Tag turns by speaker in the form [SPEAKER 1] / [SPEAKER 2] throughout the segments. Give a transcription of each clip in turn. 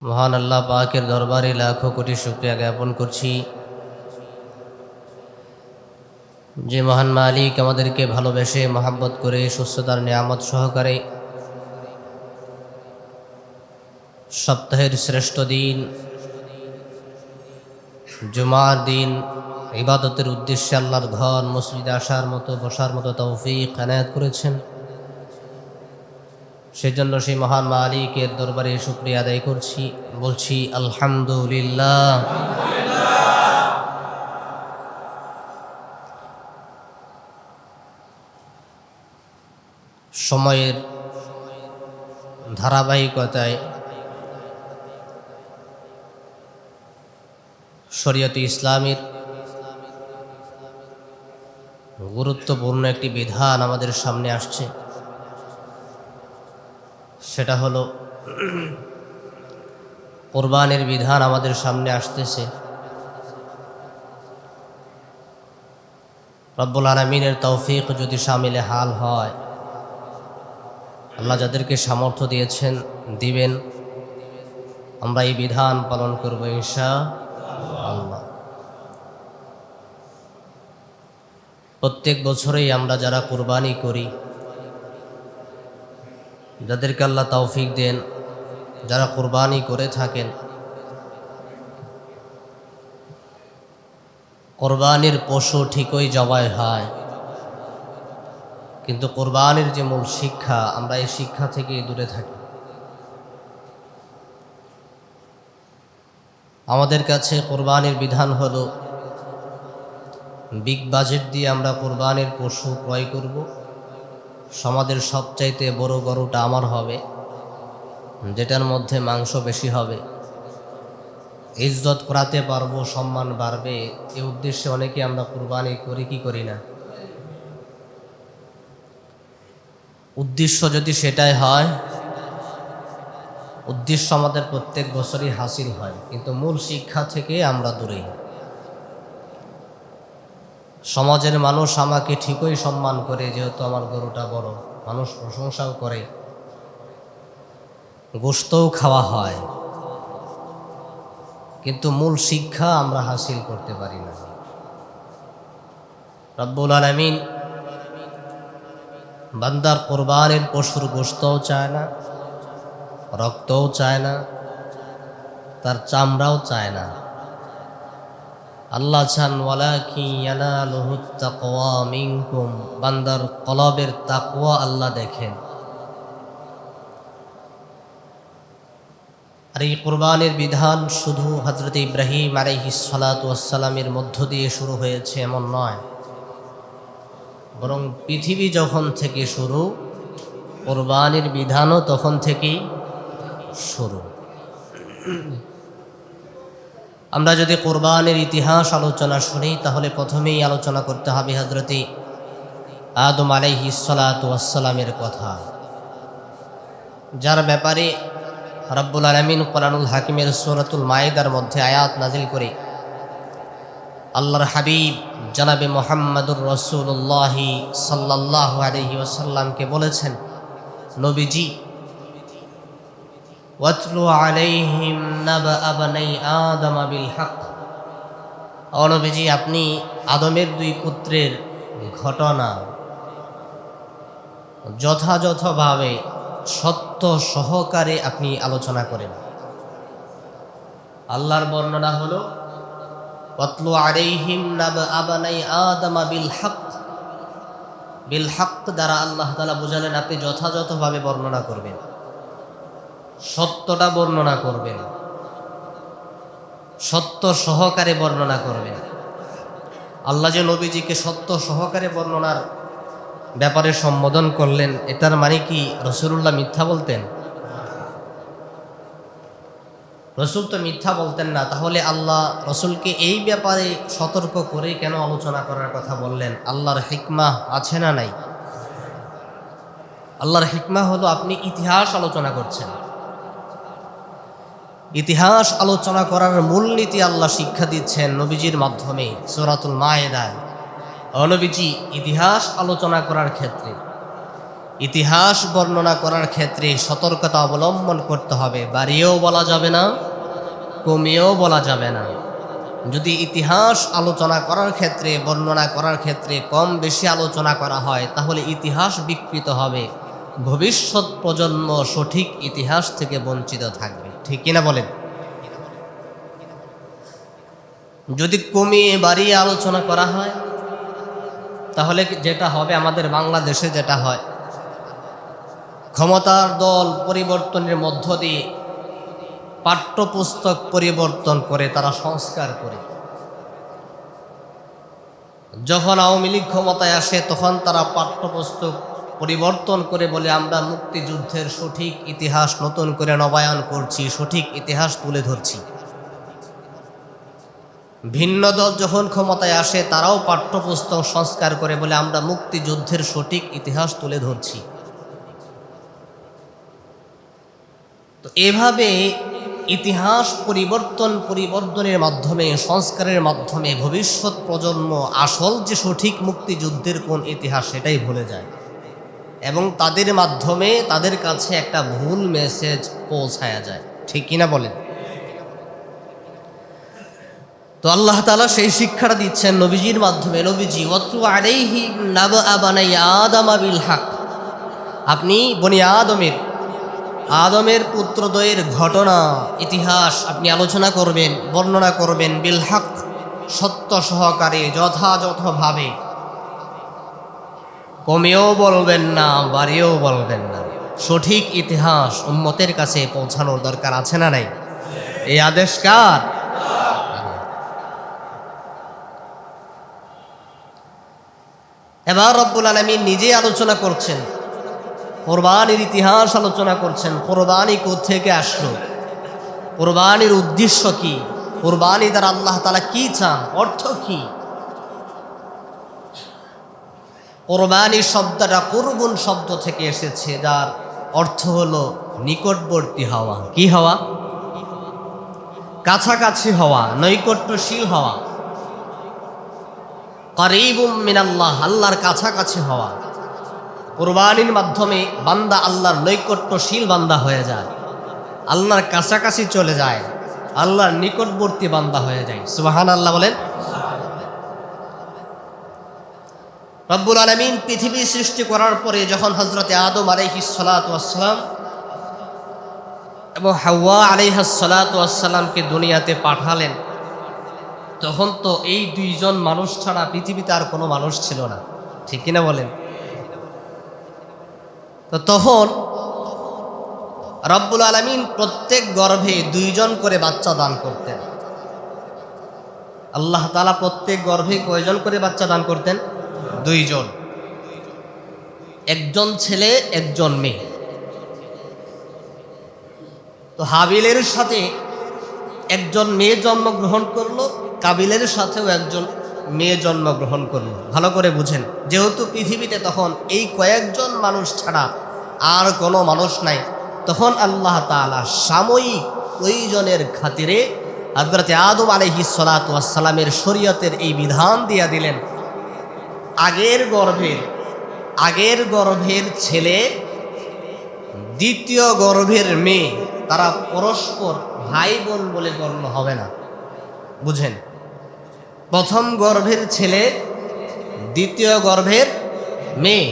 [SPEAKER 1] মহান আল্লাহ পাকের দরবারে লাখো কোটি শুকরিয়া জ্ঞাপন করছি যে মহান মালিক আমাদেরকে ভালোবেসে মহাব্বত করে সুস্থতার নিয়ামত সহকারে সপ্তাহের শ্রেষ্ঠ দিন জুমার দিন ইবাদতের উদ্দেশ্যে আল্লাহর ঘর মসজিদে আসার মতো বসার মতো তৌফিক এনায়েত করেছেন। সেজন্য সেই মহান মালিকের দরবারে শুকরিয়া আদায় করছি, বলছি আলহামদুলিল্লাহ। সময়ের ধারাবাহিকতায় শরীয়তে ইসলামের গুরুত্বপূর্ণ একটি বিধান আমাদের সামনে আসছে, সেটা হলো কোরবানির বিধান আমাদের সামনে আসতেছে। রব্বুল আলামিনের তৌফিক যদি শামিলে হাল হয়, আল্লাহ যাদেরকে সামর্থ্য দিয়েছেন দিবেন, আমরা এই বিধান পালন করব ইনশাআল্লাহ। প্রত্যেক বছরেই আমরা যারা কুরবানি করি, যাদেরকে আল্লাহ তৌফিক দেন, যারা কুরবানি করে থাকেন, কোরবানির পশু ঠিকই জবাই হয়, কিন্তু কোরবানির যে মূল শিক্ষা, আমরা এই শিক্ষা থেকে দূরে থাকি। আমাদের কাছে কোরবানির বিধান হলো বিগ বাজেট দিয়ে আমরা কোরবানির পশু ক্রয় করব, সমাজের সবচাইতে বড় গরুটা আমার হবে, যেটার মধ্যে মাংস বেশি হবে, ইজ্জত করাতে পারবো, সম্মান বাড়বে, এই উদ্দেশ্যে অনেকে আমরা কুরবানি করি কি করি না। উদ্দেশ্য যদি সেটাই হয়, উদ্দেশ্য আমাদের প্রত্যেক বছরই হাসিল হয়, কিন্তু মূল শিক্ষা থেকে আমরা দূরে। সমাজের মানুষ আমাকে ঠিকই সম্মান করে, যেহেতু আমার গরুটা বড়, মানুষ প্রশংসাও করে, গোশতও খাওয়া হয়, কিন্তু মূল শিক্ষা আমরা হাসিল করতে পারি না। রব্বুল আলামিন বান্দার কোরবানির পশুর গোশতও চায় না, রক্তও চায় না, তার চামড়াও চায় না। আল্লাহ চান ওয়ালাকিন ইয়ানালুহুত তাকওয়া মিনকুম, বান্দার কলবের তাকওয়া আল্লাহ দেখেন। আর এই কোরবানির বিধান শুধু হযরত ইব্রাহিম আলাইহিস সালাতু ওয়াস সালামের মধ্য দিয়ে শুরু হয়েছে এমন নয়, বরং পৃথিবী যখন থেকে শুরু, কোরবানির বিধানও তখন থেকেই শুরু। আমরা যদি কোরবানির ইতিহাস আলোচনা শুনি, তাহলে প্রথমেই আলোচনা করতে হবে হযরত আদম আলাইহিস সালাতু ওয়াস সালামের কথা, যার ব্যাপারে রব্বুল আলামিন কোরআনুল হাকিমের সূরাতুল মায়েদার মধ্যে আয়াত নাজিল করে আল্লাহর হাবিব জনাবে মুহাম্মদুর রাসূলুল্লাহ সাল্লাল্লাহু আলাইহি ওয়াসাল্লামকে বলেছেন, নবীজি ওয়াতলু আলাইহিম নাবা বানি আদম বিল হক, ও নবীজি আপনি আদমের দুই পুত্রের ঘটনা যথাযথভাবে সত্য সহকারে আপনি আলোচনা করেন। আল্লাহর বর্ণনা হলো ওয়াতলু আলাইহিম নাবা বানি আদম বিল হক, বিল হক দ্বারা আল্লাহ তাআলা বুঝালেন আপনি যথাযথভাবে বর্ণনা করবেন, সত্যটা বর্ণনা করবেন, সত্য সহকারে বর্ণনা করবেন। আল্লাহ যে নবীজিকে সত্য সহকারে বর্ণনার ব্যাপারে সম্বোধন করলেন, এটার মানে কি রাসূলুল্লাহ মিথ্যা বলতেন? রাসূল তো মিথ্যা বলতেন না। তাহলে আল্লাহ রাসূলকে এই ব্যাপারে সতর্ক করে কেন আলোচনা করার কথা বললেন? আল্লাহর হিকমাহ আছে না নাই? আল্লাহর হিকমাহ হলো আপনি ইতিহাস আলোচনা করছেন, ইতিহাস আলোচনা করার মূলনীতি আল্লাহ শিক্ষা দিচ্ছেন নবীজির মাধ্যমে সূরাতুল মায়েদায়। নবীজি ইতিহাস আলোচনা করার ক্ষেত্রে ইতিহাস বর্ণনা করার ক্ষেত্রে সতর্কতা অবলম্বন করতে হবে। বাড়িয়েও বলা যাবে না, কমিয়েও বলা যাবে না। যদি ইতিহাস আলোচনা করার ক্ষেত্রে, বর্ণনা করার ক্ষেত্রে কম বেশি আলোচনা করা হয়, তাহলে ইতিহাস বিকৃত হবে, ভবিষ্যৎ প্রজন্ম সঠিক ইতিহাস থেকে বঞ্চিত থাকবে। ঠিক কিনা বলেন? যদি কমিয়ে বাড়িয়ে আলোচনা করা হয়, তাহলে যেটা হবে, আমাদের বাংলাদেশে যেটা হয়, ক্ষমতার দল পরিবর্তনের মধ্য দিয়ে পাঠ্যপুস্তক পরিবর্তন করে, তারা সংস্কার করে। যখন আওয়ামী লীগ ক্ষমতায় আসে, তখন তারা পাঠ্যপুস্তক পরিবর্তন করে বলে, আমরা মুক্তিযুদ্ধের সঠিক ইতিহাস নতুন করে নবায়ন করছি, সঠিক ইতিহাস তুলে ধরছি। ভিন্ন দল যখন ক্ষমতায় আসে, তারাও পাঠ্যপুস্তক সংস্কার করে বলে, আমরা মুক্তিযুদ্ধের সঠিক ইতিহাস তুলে ধরছি। তো এভাবে ইতিহাস পরিবর্তনের মাধ্যমে, সংস্কারের মাধ্যমে ভবিষ্যৎ প্রজন্ম আসল যে সঠিক মুক্তিযুদ্ধের কোন ইতিহাস সেটাই ভুলে যায়, এবং তাদের মাধ্যমে তাদের কাছে একটা ভুল মেসেজ পৌঁছায়া যায়। ঠিক কিনা বলেন? তো আল্লাহ তাআলা সেই শিক্ষাটা দিচ্ছেন নবীজির মাধ্যমে। নবীজি, ওয়াতলু আলাইহিম নাবা বানি আদম বিল হক, আপনি বনি আদমের পুত্রদ্বয়ের ঘটনা, ইতিহাস আপনি আলোচনা করবেন, বর্ণনা করবেন, বিল হক, সত্য সহকারে, যথাযথভাবে। কমেও বলবেন না, বাড়িয়েও বলবেন না। সঠিক ইতিহাস উম্মতের কাছে পৌঁছানোর দরকার আছে না নাই? এই আদেশ কার? এবার রব্বুল আলামিন নিজে আলোচনা করছেন, কোরবানির ইতিহাস আলোচনা করছেন। কোরবানি কোত্থেকে আসলো, কোরবানির উদ্দেশ্য কি, কোরবানি দ্বারা আল্লাহ তাআলা কি চান, অর্থ কি। কোরবানি শব্দটা কুরবুন শব্দ থেকে এসেছে, যার অর্থ হলো নিকটবর্তী হওয়া। কি হওয়া? কাছাকাছি হওয়া, নৈকট্যশীল হওয়া। করিবুম মিনাল্লাহ, আল্লাহর কাছাকাছি হওয়া। কোরবানির মাধ্যমে বান্দা আল্লাহর নৈকট্যশীল বান্দা হয়ে যায়, আল্লাহর কাছাকাছি চলে যায়, আল্লাহর নিকটবর্তী বান্দা হয়ে যায়। সুবহানাল্লাহ বলেন। রব্বুল আলামিন পৃথিবী সৃষ্টি করার পরে যখন হযরতে আদম আলাইহিস সালাতু ওয়াস সালাম এবং হাওয়া আলাইহাস সালাতু ওয়াস সালামকে দুনিয়াতে পাঠালেন, তখন তো এই দুইজন মানুষ ছাড়া পৃথিবীতে আর কোনো মানুষ ছিল না। ঠিক কিনা বলেন? তো তখন রব্বুল আলামিন প্রত্যেক গর্ভে দুইজন করে বাচ্চা দান করতেন। আল্লাহ তাআলা প্রত্যেক গর্ভে কয়জন করে বাচ্চা দান করতেন? দুইজন, একজন ছেলে একজন মেয়ে। তো হাবিলের সাথে একজন মেয়ে জন্মগ্রহণ করলো, কাবিলের সাথেও একজন মেয়ে জন্মগ্রহণ করলো। ভালো করে বুঝেন, যেহেতু পৃথিবীতে তখন এই কয়েকজন মানুষ ছাড়া আর কোনো মানুষ নাই, তখন আল্লাহ তাআলা সাময়িক প্রয়োজনের খাতিরে হযরতে আদম আলাইহিস সালাতু ওয়াস সালামের শরীয়তের এই বিধান দিয়া দিলেন, আগের গর্ভের ছেলে, দ্বিতীয় গর্ভের মেয়ে, তারা পরস্পর ভাই বোন বলে গণ্য হবে না। বুঝেন? প্রথম গর্ভের ছেলে, দ্বিতীয় গর্ভের মেয়ে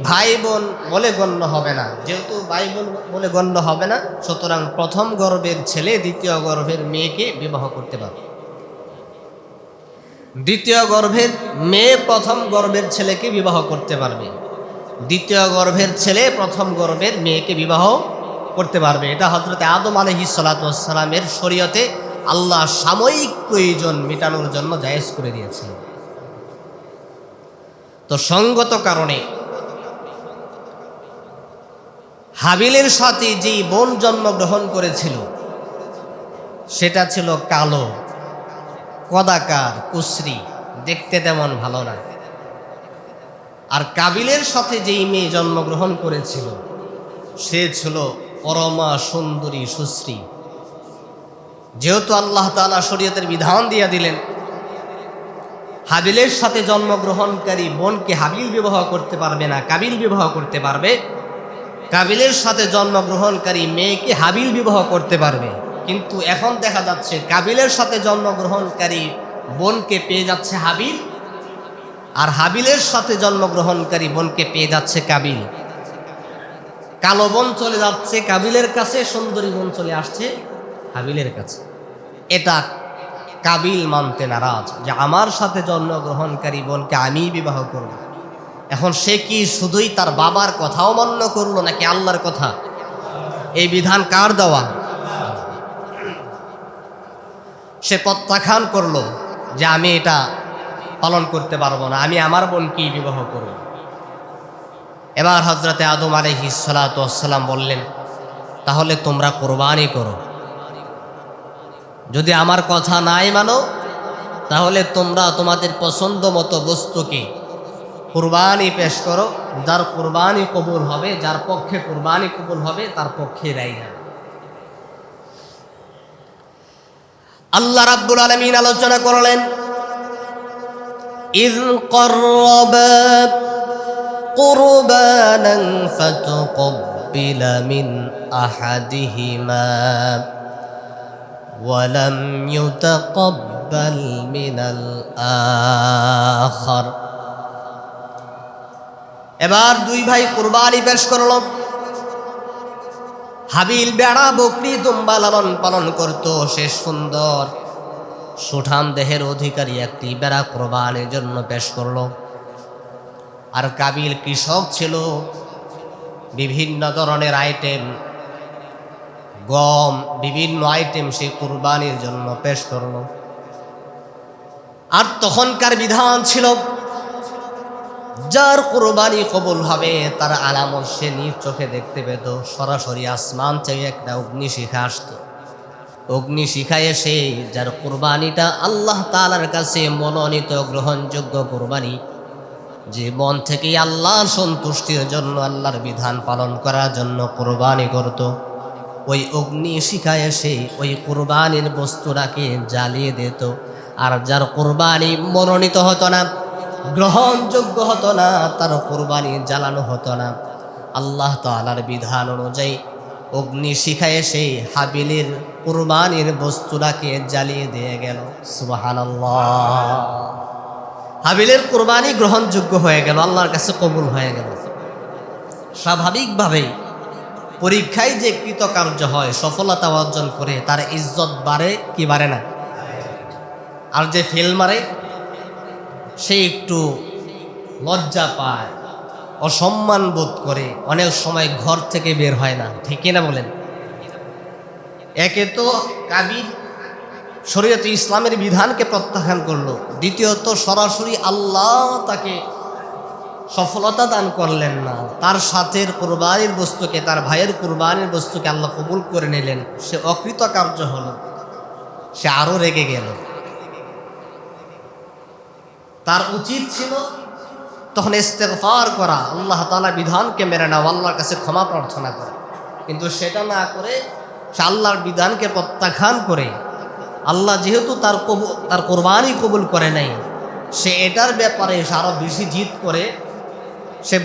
[SPEAKER 1] ভাই বোন বলে গণ্য হবে না। যেহেতু ভাই বোন বলে গণ্য হবে না, সুতরাং প্রথম গর্ভের ছেলে দ্বিতীয় গর্ভের মেয়েকে বিবাহ করতে পারবে। দ্বিতীয় গর্ভের মেয়ে প্রথম গর্ভের ছেলেকে বিবাহ করতে পারবে, দ্বিতীয় গর্ভের ছেলে প্রথম গর্ভের মেয়েকে বিবাহ করতে পারবে। এটা হযরতে আদম আলাইহিস সালাতু ওয়াস সালামের শরীয়তে আল্লাহ সাময়িক প্রয়োজন মেটানোর জন্য জায়েজ করে দিয়েছেন। তো সঙ্গত কারণে হাবিলের সাথে যেই বোন জন্মগ্রহণ করেছিল সেটা ছিল কালো, কদাকার, কুশ্রী, দেখতে তেমন ভালো না। আর কাবিলের সাথে যেই মেয়ে জন্মগ্রহণ করেছিল সে ছিল পরমা সুন্দরী, সুশ্রী। যেহেতু আল্লাহ তাআলা শরীয়তের বিধান দিয়া দিলেন, হাবিলের সাথে জন্মগ্রহণকারী বোনকে হাবিল বিবাহ করতে পারবে না, কাবিল বিবাহ করতে পারবে। কাবিলের সাথে জন্মগ্রহণকারী মেয়েকে হাবিল বিবাহ করতে পারবে। কিন্তু এখন দেখা যাচ্ছে কাবিলের সাথে জন্মগ্রহণকারী বোনকে পেয়ে যাচ্ছে হাবিল, আর হাবিলের সাথে জন্মগ্রহণকারী বোনকে পেয়ে যাচ্ছে কাবিল। কালো বোন চলে যাচ্ছে কাবিলের কাছে, সুন্দরী বোন চলে আসছে হাবিলের কাছে। এটা কাবিল মানতে নারাজ যে আমার সাথে জন্মগ্রহণকারী বোনকে আমি বিবাহ করব। এখন সে কি শুধুই তার বাবার কথাও মান্য করলো নাকি আল্লাহর কথা? এই বিধান কার দেওয়া? সে প্রত্যাখ্যান করলো যে আমি এটা পালন করতে পারবো না, আমি আমার বোনকেই বিবাহ করব। এবার হযরতে আদম আলাইহিস সালাতু ওয়াস সালাম বললেন, তাহলে তোমরা কুরবানি করো। যদি আমার কথা নাই মানো তাহলে তোমরা তোমাদের পছন্দ মতো বস্তুকে কুরবানি পেশ করো। যার কুরবানি কবুল হবে, যার পক্ষে কুরবানি কবুল হবে তার পক্ষে রাই যাবে। আল্লাহ রাব্বুল আলামিন আলোচনা করলেন, ইয ক্বাররাবা কুরবানান ফাতুকব্বিলা মিন আহাদিহিমা ওয়া লাম ইউতাকাব্বাল মিনাল আখার। এবার দুই ভাই কুরবানি পেশ করল। হাবিল বেড়া বকরি দুম্বা লালন পালন করত, সে সুন্দর সুঠাম দেহের অধিকারী একটি বেড়া কুরবানির জন্য পেশ করল। আর কাবিল কৃষক ছিল, বিভিন্ন ধরনের আইটেম, গম, বিভিন্ন আইটেম সে কুরবানির জন্য পেশ করল। আর তখনকার বিধান ছিল যার কুরবানি কবুল হবে তার আলামত সে নিজ চোখে দেখতে পেত। সরাসরি আসমান থেকে একটা অগ্নিশিখা আসতো, অগ্নিশিখায় এসে যার কুরবানিটা আল্লাহ তাআলার কাছে মনোনীত গ্রহণযোগ্য কুরবানি, যে মন থেকেই আল্লাহর সন্তুষ্টির জন্য, আল্লাহর বিধান পালন করার জন্য কুরবানি করত, ওই অগ্নিশিখায় এসে ওই কুরবানির বস্তুটাকে জ্বালিয়ে দিত। আর যার কুরবানি মনোনীত হতো না, গ্রহণযোগ্য হতো না, তার কুরবানি জ্বালানো হতো না। আল্লাহ তাআলার বিধান অনুযায়ী অগ্নিশিখায় এসে হাবিলের কুরবানির বস্তুটাকে জ্বালিয়ে দিয়ে গেল। সুবহানাল্লাহ। হাবিলের কুরবানি গ্রহণযোগ্য হয়ে গেল, আল্লাহর কাছে কবুল হয়ে গেল। স্বাভাবিকভাবেই পরীক্ষায় যে কৃতকার্য হয়, সফলতা অর্জন করে, তার ইজ্জত বাড়ে কি বাড়ে না? আর যে ফেল মারে সে একটু লজ্জা পায়, অসম্মান বোধ করে, অনেক সময় ঘর থেকে বের হয় না। ঠিক না বলেন? একে তো কাবিল শরীয়তে ইসলামের বিধানকে প্রত্যাখ্যান করলো, দ্বিতীয়ত সরাসরি আল্লাহ তাকে সফলতা দান করলেন না, তার সাথে কুরবানির বস্তুকে, তার ভাইয়ের কুরবানির বস্তুকে আল্লাহ কবুল করে নিলেন। সে অকৃতকার্য হলো, সে আরো রেগে গেল। তার উচিত ছিল তখন ইস্তেগফার করা, আল্লাহ তাআলার বিধানকে মেনে নেওয়া, আল্লাহর কাছে ক্ষমা প্রার্থনা করা। কিন্তু সেটা না করে সে আল্লাহর বিধানকে প্রত্যাখ্যান করে, আল্লাহ যেহেতু তার কোরবানি কবুল করে নাই, সে এটার ব্যাপারে সে আরো বেশি জিদ করে, সে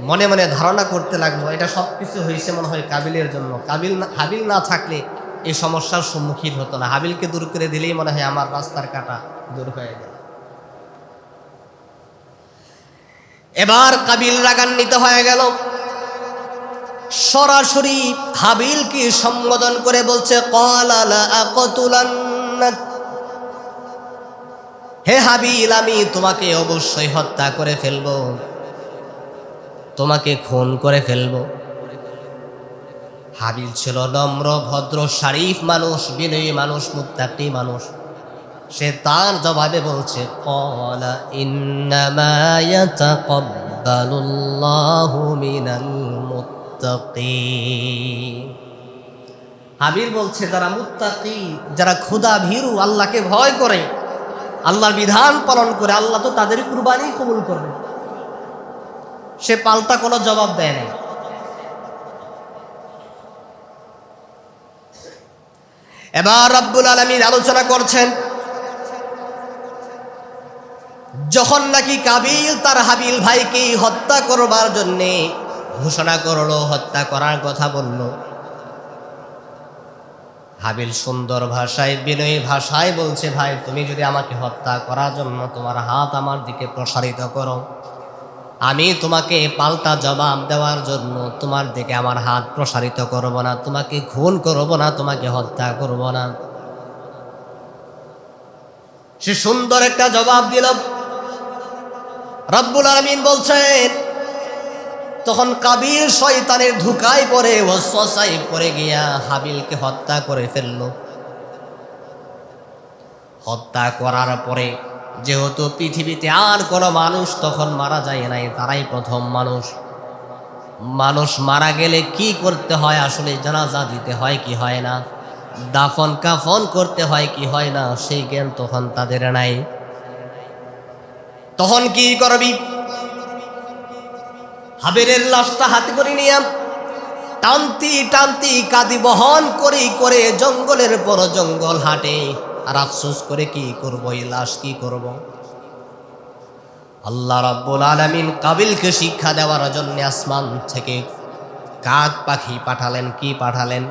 [SPEAKER 1] মনে মনে ধারণা করতে লাগলো এটা সব কিছু হয়েছে মনে হয় কাবিলের জন্য। হাবিল না থাকলে এই সমস্যার সম্মুখীন হতো না। হাবিলকে দূর করে দিলেই মনে হয় আমার রাস্তার কাটা দূর হয়ে যায়। এবার কাবিল রাগান্বিত হয়ে গেল, সরাসরি হাবিলকে সম্বোধন করে বলছে, ক্বালা লা আকতুলান্নাক, হে হাবিল, আমি তোমাকে অবশ্যই হত্যা করে ফেলব, তোমাকে খুন করে ফেলব। হাবিল ছিল নম্র, ভদ্র, শরীফ মানুষ, বিনয়ী মানুষ, মুত্তাকি মানুষ। সে তার জবাবে বলছে, ক্বালা ইন্নামা ইয়াতাকাব্বালুল্লাহু মিনাল মুত্তাকিন। হাবিল বলছে যারা মুত্তাকি, যারা খোদা ভীরু, আল্লাহকে ভয় করে, আল্লাহর বিধান পালন করে, আল্লাহ তো তাদের কুরবানি কবুল করবে। সে পাল্টা কোনো জবাব দেয় নাই। এবার রব্বুল আলামিন আলোচনা করছেন, যখন নাকি কাবিল তার হাবিল ভাইকে হত্যা করবার জন্যে ঘোষণা করলো, হত্যা করার কথা বলল, হাবিল সুন্দর ভাষায়, বিনয়ী ভাষায় বলছে, ভাই তুমি যদি আমাকে হত্যা করার জন্য তোমার হাত আমার দিকে প্রসারিত করো, আমি তোমাকে পাল্টা জবাব দেওয়ার জন্য তোমার দিকে আমার হাত প্রসারিত করব না, তোমাকে খুন করব না, তোমাকে হত্যা করব না। সে সুন্দর একটা জবাব দিল। রব্বুল আলামিন বলছেন, তখন কাবিল শয়তানের ধোঁকায় পড়ে, ওয়াসওয়াসায় পড়ে গিয়া হাবিলকে হত্যা করে ফেলল। হত্যা করার পরে যেহেতু পৃথিবীতে আর কোনো মানুষ তখন মারা যায় নাই, তারাই প্রথম মানুষ। মানুষ মারা গেলে কি করতে হয়, আসলে জানাজা দিতে হয় কি হয় না, দাফন কাফন করতে হয় কি হয় না, সেই জ্ঞান তখন তাদের নাই। তখন কি করবি? হাবিলের লাশটা হাতে করে নিয়ে টানতি টানতি কাঁদি বহন করে জঙ্গলের পর জঙ্গল হাঁটে, আর আফসোস করে কি করব, এই লাশ কি করব। আল্লাহ রাব্বুল আলামিন কাবিলকে শিক্ষা দেওয়ার জন্য আসমান থেকে কাক পাখি পাঠালেন। কি পাঠালেন?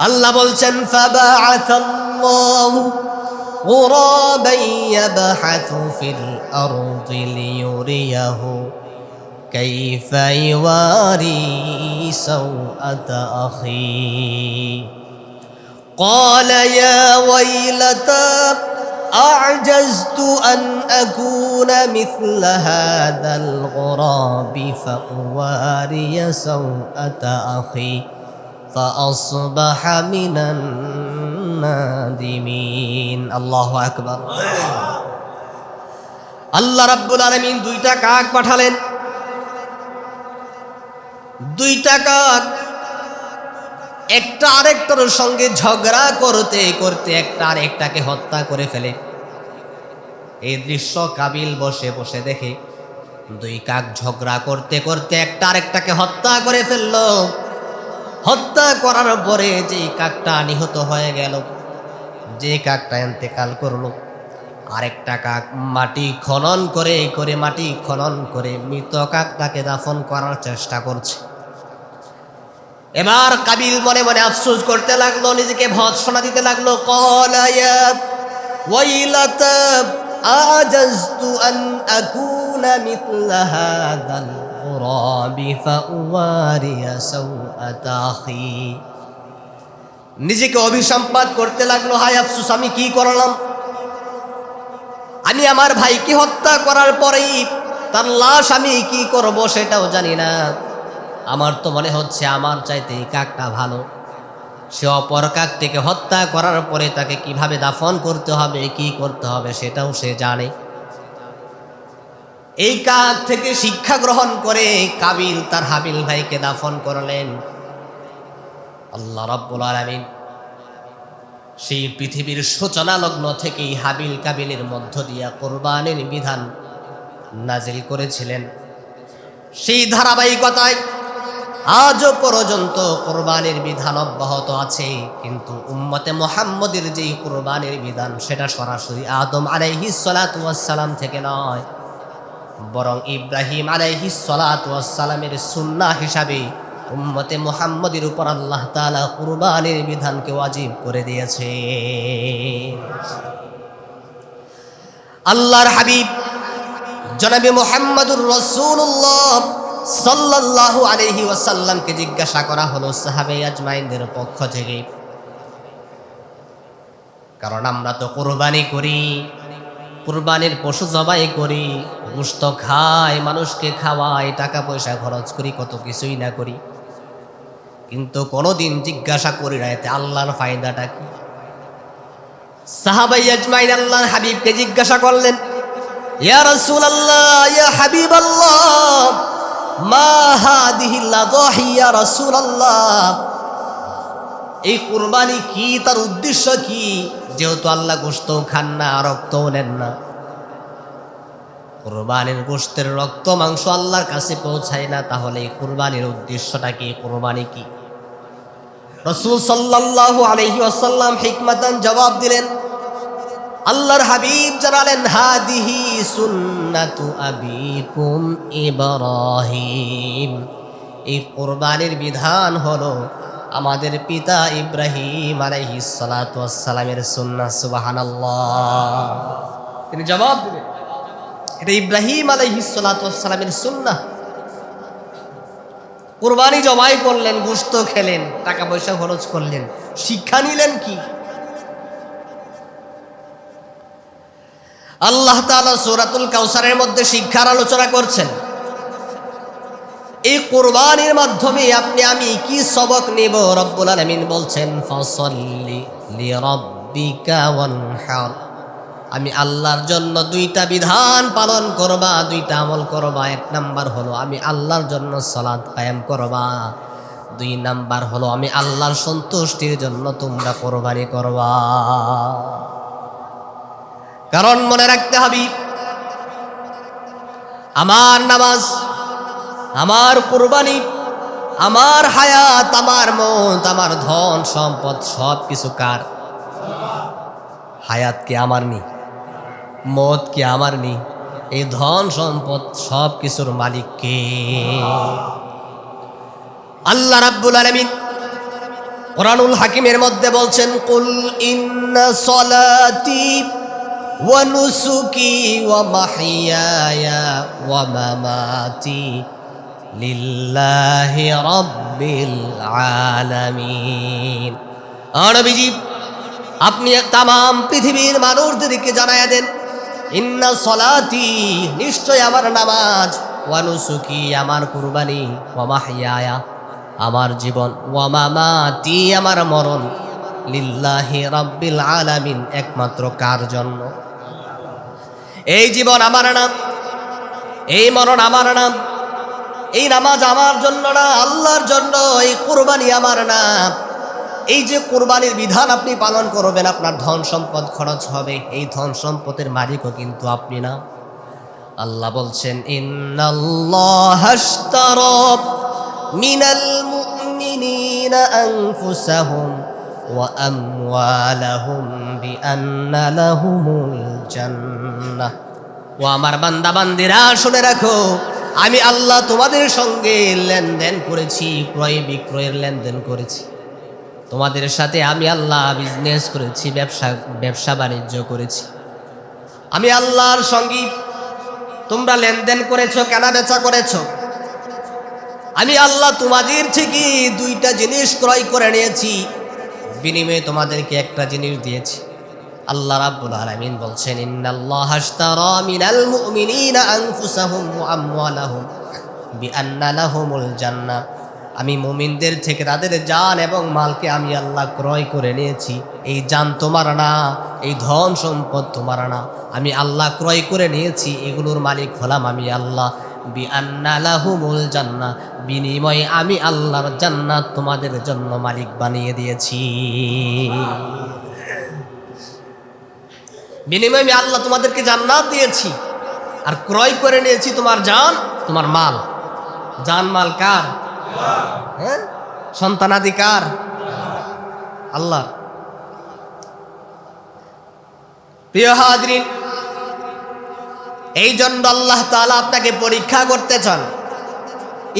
[SPEAKER 1] আল্লাহ বলছেন, ফাবাআসাল্লাহু গুরাবান ইয়াবহাসু ফিল আরদি লিয়ুরিয়াহু কাইফা ইওয়ারি সাওআতা আখি ক্বালা ইয়া ওয়াইলাতা أعجزت أن أكون مثل هذا الغراب فأواري سوءة أخي فأصبح من النادمين الله أكبر আল্লাহ রাব্বুল আলামিন দুইটা কাক পাঠালেন। দুইটা কাক একটা আরেকটার সঙ্গে ঝগড়া করতে করতে একটা আরেকটাকে হত্যা করে ফেলে। এই দৃশ্য কাবিল বসে বসে দেখে। দুই কাক ঝগড়া করতে করতে একটা আরেকটাকে হত্যা করে ফেলল। হত্যা করার পরে যে কাকটা নিহত হয়ে গেল, যে কাকটা ইন্তেকাল করলো, আরেকটা কাক মাটি খনন করে মৃত কাকটাকে দাফন করার চেষ্টা করছে। এবার কাবিল মনে মনে আফসোস করতে লাগলো, নিজেকে ভৎসনা দিতে লাগলো। ক্বালা ইয়া ওয়াইলাতা আজাজতু আন আকুনা মিথলা হাযাল গুরাবি ফাউয়ারিয়া সাওআতা আখি। নিজেকে অভিসম্পাত করতে লাগলো, হায় আফসোস, আমি কি করলাম? আমি আমার ভাইকে হত্যা করার পরেই তার লাশ আমি কি করব সেটাও জানি না। আমার তো মনে হচ্ছে আমার চাইতে এই কাকটা ভালো। সে অপর কাকটিকে হত্যা করার পরে তাকে কিভাবে দাফন করতে হবে, কি করতে হবে সেটাও সে জানে। এই কাক থেকে শিক্ষা গ্রহণ করে কাবিল তার হাবিল ভাইকে দাফন করলেন। আল্লাহ রাব্বুল আলামিন সেই পৃথিবীর সূচনা লগ্ন থেকেই হাবিল কাবিলের মধ্য দিয়া কোরবানির বিধান নাজিল করেছিলেন। সেই ধারাবাহিকতায় আজও পর্যন্ত কোরবানির বিধান অব্যাহত আছে। কিন্তু উম্মতে মুহাম্মদের যেই কোরবানির বিধান, সেটা সরাসরি আদম আলাইহিস সালাতু ওয়াস সালাম থেকে নয়, বরং ইব্রাহিম আলাইহিস সালাতু ওয়াস সালামের সুন্নাহ হিসাবে উম্মতে মুহাম্মদের উপর আল্লাহ তাআলা কুরবানির বিধানকে ওয়াজিব করে দিয়েছে। আল্লাহর হাবিব জনাবে মুহাম্মদুর রাসূলুল্লাহ সাল্লাল্লাহু আলাইহি ওয়াসাল্লামকে জিজ্ঞাসা করা হলো সাহাবে আজমাইনদের পক্ষ থেকে, কারণ আমরা তো কুরবানি করি, কুরবানির পশু জবাই করি, গোশত খাই, মানুষকে খাওয়াই, টাকা পয়সা খরচ করি, কত কিছুই না করি, কিন্তু কোনোদিন জিজ্ঞাসা করি না এতে আল্লাহর ফায়দাটা কি। সাহাবায়ে আজমাইন আল্লাহর হাবিবকে জিজ্ঞাসা করলেন, ইয়া রাসূলুল্লাহ, ইয়া হাবিবাল্লাহ, মা হাদিহিল আযাহি ইয়া রাসূলুল্লাহ, এই কুরবানি কি, তার উদ্দেশ্য কি? যেহেতু আল্লাহ গোশত খান না, রক্তও নেন না, কুরবানির গোশতের রক্ত মাংস আল্লাহর কাছে পৌঁছায় না, তাহলে এই কুরবানির উদ্দেশ্যটা কি, কুরবানি কি? রাসূল সাল্লাল্লাহু আলাইহি ওয়াসাল্লাম হিকমাতান জবাব দিলেন, আল্লাহর হাবিব জানালেন হাদিহি সুন্নাতু আবিকুম ইব্রাহিম, এই কুরবানির বিধান হলো আমাদের পিতা ইব্রাহিম আলাইহিস সালাতু ওয়াস সালামের সুন্নাহ। সুবহানাল্লাহ। তিনি জবাব দিলেন এটা ইব্রাহিম আলাইহিস সালাতু ওয়াস সালামের সুন্নাহ। কুরবানি জবাই করলেন, গোশত খেলেন, টাকা পয়সা খরচ করলেন, শিক্ষা নিলেন কি? আল্লাহ তাআলা সূরাতুল কাউসারের মধ্যে শিক্ষার আলোচনা করছেন। এই কুরবানির মাধ্যমে আপনি আমি কি সবক নেব? রব্বুল আলামিন বলছেন ফাসাল্লি লিরাব্বিকা ওয়ানহার, আমি আল্লাহর জন্য দুইটা বিধান পালন করবা, দুইটা আমল করবা। এক নাম্বার হলো আমি আল্লাহর জন্য সালাত কায়েম করবা, দুই নাম্বার হলো আমি আল্লাহর সন্তুষ্টির জন্য তোমরা কুরবানি করবা। কারণ মনে রাখতে হবে আমার নামাজ, আমার কুরবানি, আমার হায়াত, আমার মত, আমার ধন সম্পদ সব কিছু কার? হায়াত কি আমার নি? মত কি আমার নি? এই ধন সম্পদ সব কিছুর মালিক কে? আল্লাহ রাব্বুল আলামিন কোরআনুল হাকিমের মধ্যে বলছেন কুল ইন্না সলাতি ওয়া নুসুকি ওয়া মাহইয়ায়া ওয়া মামাতি লিল্লাহি রাব্বিল আলামিন। নবীজি আপনি তামাম পৃথিবীর মানুষদেরকে জানায়া দেন ইন্না সলাতি, নিশ্চয় আমার নামাজ, ওয়া নুসুকি আমার কুরবানি, ওয়া মাহইয়ায়া আমার জীবন, ওয়া মামাতি আমার মরণ, লিল্লাহি রাব্বিল আলামিন একমাত্র কার জন্য? এই জীবন আমার নাম, এই মরণ আমার নাম, এই নামাজ আমার জন্য না, আল্লাহর জন্য। এই কুরবানি আমার নাম। এই যে কুরবানির বিধান আপনি পালন করবেন, আপনার ধন সম্পদ খরচ হবে, এই ধন সম্পদের মালিকও কিন্তু আপনি না। আল্লাহ বলছেন ইন্নাল্লাহা আশতারা মিনাল মুমিনিনা আনফুসাহুম ওয়া আমওয়ালাহুম বিআন্না লাহুমুল জান্নাহ। ও আমার বান্দা বান্দিরা শুনে রাখো, আমি আল্লাহ তোমাদের সঙ্গে লেনদেন করেছি, ক্রয় বিক্রয়ের লেনদেন করেছি। তোমাদের সাথে আমি আল্লাহ বিজনেস করেছি, ব্যবসা বাণিজ্য করেছি। আমি আল্লাহর সঙ্গে তোমরা লেনদেন করেছো, কেনা বেচা করেছো। আমি আল্লাহ তোমাদের থেকে দুইটা জিনিস ক্রয় করে নিয়েছি, বিনিময়ে তোমাদেরকে একটা জিনিস দিয়েছি। আল্লাহ রাব্বুল আলামিন বলছেন ইন্নাল্লাহা আশতারা মিনাল মুমিনিনা আনফুসাহুম ওয়া আমওয়ালাহুম বিআন্না লাহুমুল জান্নাহ। আমি মুমিনদের থেকে তাদের জান এবং মালকে আমি আল্লাহ ক্রয় করে নিয়েছি। এই জান তোমার না, এই ধন সম্পদ তোমার না, আমি আল্লাহ ক্রয় করে নিয়েছি। এগুলোর মালিক হলাম আমি আল্লাহ। বিআন্না লাহুমুল জান্নাহ, বিনিময়ে আমি আল্লাহর জান্নাত তোমাদের জন্য মালিক বানিয়ে দিয়েছি। বিনিময়ে আমি আল্লাহ তোমাদেরকে জান্নাত দিয়েছি, আর ক্রয় করে নিয়েছি তোমার জান, তোমার মাল। জান মাল কার? হ্যাঁ, সন্তানাদি কার? আল্লাহ। প্রিয় হাজরিন, এই জন্য আল্লাহ তাআলা আপনাকে পরীক্ষা করতে চান।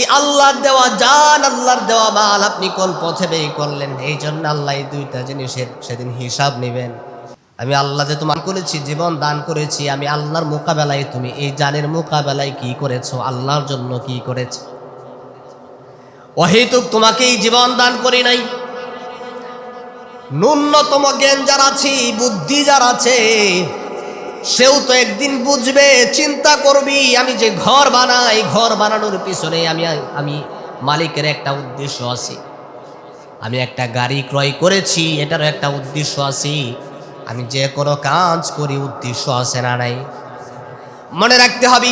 [SPEAKER 1] এই আল্লাহর দেওয়া জান, আল্লাহর দেওয়া মাল আপনি কোন পথে ব্যয় করলেন। এই জন্য আল্লাহ এই দুইটা জিনিসের সেদিন হিসাব নেবেন। আমি আল্লাহ যে তোমার করেছি, জীবন দান করেছি, আমি আল্লাহর মোকাবেলায় তুমি এই জানের মোকাবেলায় কি করেছো, আল্লাহর জন্য কি করেছো? অহেতুক তোমাকে এই জীবন দান করি নাই। ন্যূনতম জ্ঞান যার আছে, বুদ্ধি যার আছে, সেও তো একদিন বুঝবে, চিন্তা করবি। আমি যে ঘর বানাই, ঘর বানানোর পিছনে আমি মালিকের একটা উদ্দেশ্য আছে। আমি একটা গাড়ি ক্রয় করেছি, এটারও একটা উদ্দেশ্য আছে। আমি যে কোনো কাজ করি, উদ্দেশ্য আছে না নাই? মনে রাখতে হবে,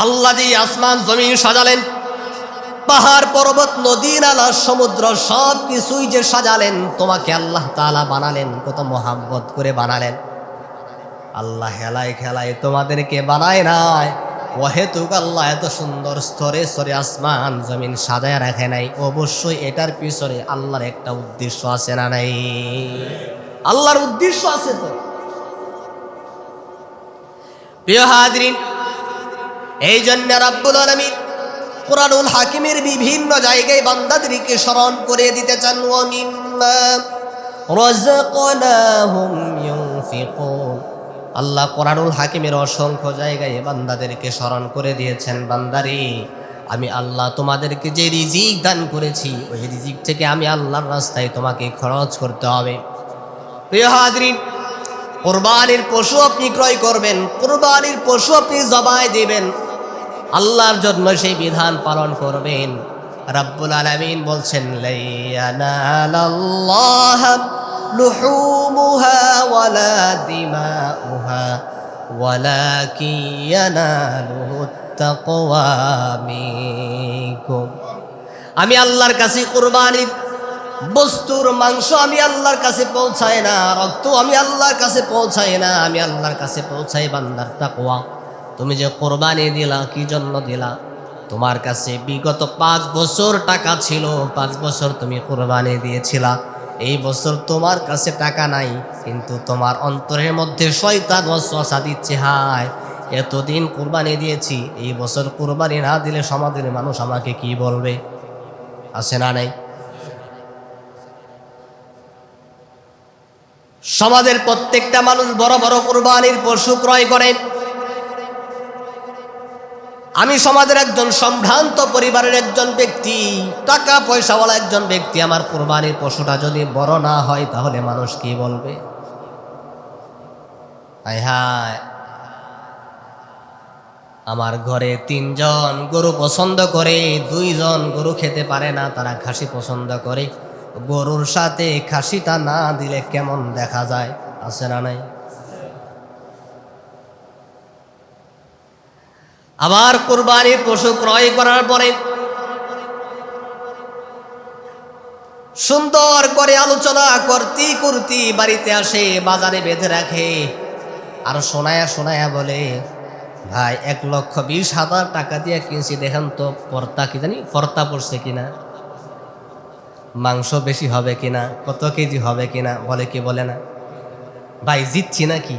[SPEAKER 1] আল্লাহ যে আসমান জমিন সাজালেন, পাহাড় পর্বত নদী নালা সমুদ্র সব কিছুই যে সাজালেন, তোমাকে আল্লাহ তাআলা বানালেন, কত মোহাব্বত করে বানালেন। আল্লাহ হেলায় খেলায় তোমাদেরকে বানায় নাই। অহেতুক আল্লাহ এত সুন্দর স্তরে স্তরে আসমান জমিন সাজায় রাখে নাই। অবশ্যই এটার পিছনে আল্লাহর একটা উদ্দেশ্য আছে না নাই? আল্লাহর উদ্দেশ্য আছে তো। প্রিয় হাজরিন, এই জন্য রাব্বুল আলামিন কুরআনুল হাকিমের বিভিন্ন জায়গায় বান্দাদেরকে স্মরণ করে দিতে চান, ওয়া মিম্মা রাযাকনাহুম ইউনফিকুন। আল্লাহ কুরআনুল হাকিমের অসংখ্য জায়গায় বান্দাদেরকে স্মরণ করে দিয়েছেন, বান্দারে আমি আল্লাহ তোমাদেরকে যে রিজিক দান করেছি ওই রিজিক থেকে আমি আল্লাহর রাস্তায় তোমাকে খরচ করতে হবে। প্রিয় হাজরিন, কুরবানির পশু আপনি ক্রয় করবেন, কুরবানির পশু আপনি জবাই দিবেন, আল্লাহর জন্য সেই বিধান পালন করবেন। রাব্বুল আলামিন বলছেন, লা ইয়ানালাল্লাহ লুহুমুহা ওয়ালা দিমাউহা ওয়ালাকিন ইয়ানালুহুত তাকওয়া মিনকুম। আমি আল্লাহর কাছে কুরবানির বস্তুর মাংস আমি আল্লাহর কাছে পৌঁছায় না, রক্ত আমি আল্লাহর কাছে পৌঁছায় না, আমি আল্লাহর কাছে পৌঁছাই বান্দার তাকওয়া। তুমি যে কোরবানি দিলা, কি জন্য দিলা? তোমার কাছে বিগত 5 বছর টাকা ছিল, 5 বছর তুমি কোরবানি দিয়েছিলা, এই বছর তোমার কাছে টাকা নাই, কিন্তু তোমার অন্তরের মধ্যে শয়তান ওয়াসওয়াসা দিচ্ছে, হায় এতদিন কোরবানি দিয়েছি, এই বছর কোরবানি না দিলে সমাজের মানুষ আমাকে কি বলবে? আছে না নাই? সমাজের প্রত্যেকটা মানুষ বড় বড় কোরবানির পশু ক্রয় করে। আমি সমাজের একজন সম্ভ্রান্ত পরিবারের একজন ব্যক্তি, টাকা পয়সাওয়ালা একজন ব্যক্তি, আমার কোরবানির পশুটা যদি বড় না হয় তাহলে মানুষ কি বলবে? হায় হায়, আমার ঘরে 3 জন গরু পছন্দ করে, 2 জন গরু খেতে পারে না, তারা খাসি পছন্দ করে, গরুর সাথে খাসিটা না দিলে কেমন দেখা যায়? আছে না নাই? আবার কুরবানির পশু ক্রয় করার পরে সুন্দর করে আলোচনা করতে করতে বাড়িতে আসে, বাজারে বেঁধে রাখে, আর শোনায়া বলে, ভাই 1,20,000 টাকা দিয়ে কিনছি, দেখেন তো পর্তা কি জানি ফর্তা পড়ছে কিনা, মাংস বেশি হবে কিনা, কত কেজি হবে কিনা, বলে কি বলে না? ভাই জিতছি নাকি?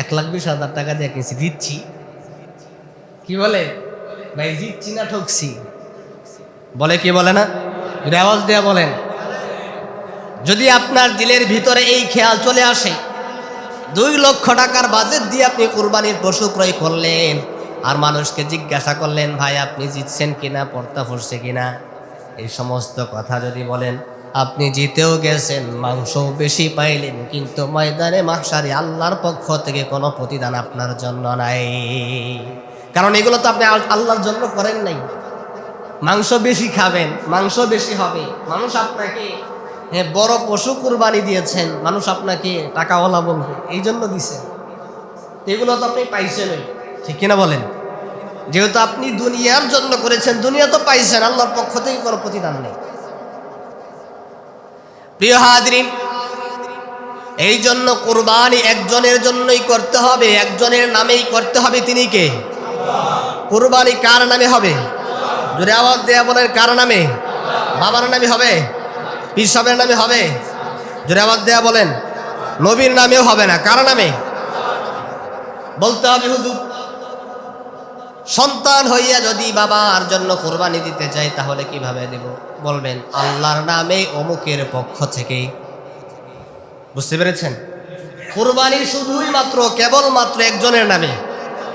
[SPEAKER 1] 1,20,000 টাকা দিয়ে কিনছি, জিতছি। কি বলে? ভাই জিতছি না ঠকছি? বলে কি বলে না? আওয়াজ দেয়া বলেন। যদি আপনার দিলের ভিতরে এই খেয়াল চলে আসে, 2 লক্ষ টাকার বাজেট দিয়ে আপনি কুরবানির পশু ক্রয় করলেন, আর মানুষকে জিজ্ঞাসা করলেন, ভাই আপনি জিতছেন কিনা, পর্তা ফুটছে কিনা, এই সমস্ত কথা যদি বলেন, আপনি জিতেও গেছেন, মাংস বেশি পাইলেন, কিন্তু ময়দানে মাহশারে আল্লাহর পক্ষ থেকে কোনো প্রতিদান আপনার জন্য নাই। কারণ এগুলো তো আপনি আল্লাহর জন্য করেন নাই। মাংস বেশি খাবেন, মাংস বেশি হবে, মানুষ আপনাকে বড় পশু কুরবানি দিয়েছেন, মানুষ আপনাকে টাকাওয়ালা বলবে, এই জন্য দিছেন। এগুলো তো আপনি পাইছেনই, ঠিক কিনা বলেন? যেহেতু আপনি দুনিয়ার জন্য করেছেন, দুনিয়া তো পাইছেন, আল্লাহর পক্ষ থেকে কোনো প্রতিদান নেই। প্রিয় হাজরিন, এই জন্য কুরবানি একজনের জন্যই করতে হবে, একজনের নামেই করতে হবে। তিনি কে? কুরবানি কার নামে হবে? জোরে আওয়াজ দেয়া বলেন, কার নামে? বাবার নামে হবে? পীর সাহেবের নামে হবে? জোরে আওয়াজ দেয়া বলেন। নবীর নামেও হবে না, কার নামে বলতে হবে? হুজুর, সন্তান হইয়া যদি বাবার জন্য কুরবানি দিতে চাই তাহলে কিভাবে দেব? বলবেন আল্লাহর নামে, অমুকের পক্ষ থেকে। বুঝতে পেরেছেন? কুরবানি শুধুই মাত্র কেবলমাত্র একজনের নামে,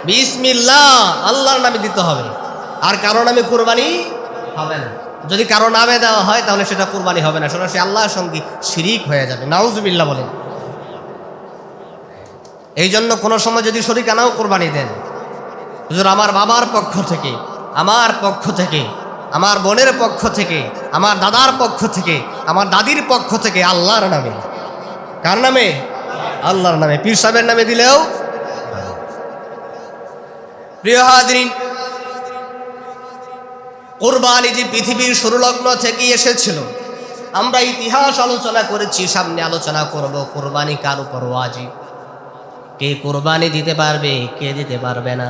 [SPEAKER 1] বিসমিল্লাহ আল্লাহর নামে দিতে হবে, আর কারো নামে কুরবানি হবে না। যদি কারো নামে দেওয়া হয় তাহলে সেটা কুরবানি হবে না, সরাসরি আল্লাহর সঙ্গে শিরিক হয়ে যাবে। নাউজুবিল্লাহ বলেন। এই জন্য কোনো সময় যদি শরীকানাও কুরবানি দেন, হুজুর আমার বাবার পক্ষ থেকে, আমার পক্ষ থেকে, আমার বোনের পক্ষ থেকে, আমার দাদার পক্ষ থেকে, আমার দাদির পক্ষ থেকে, আল্লাহর নামে। কার নামে? আল্লাহর নামে। পীর সাহেবের নামে দিলেও। প্রিয় হাজরিন, কুরবানি যে পৃথিবীর শুরুলগ্ন থেকে এসেছিল, আমরা ইতিহাস আলোচনা করেছি, সামনে আলোচনা করব কুরবানি কার উপর ওয়াজিব, কে কুরবানি দিতে পারবে, কে দিতে পারবে না,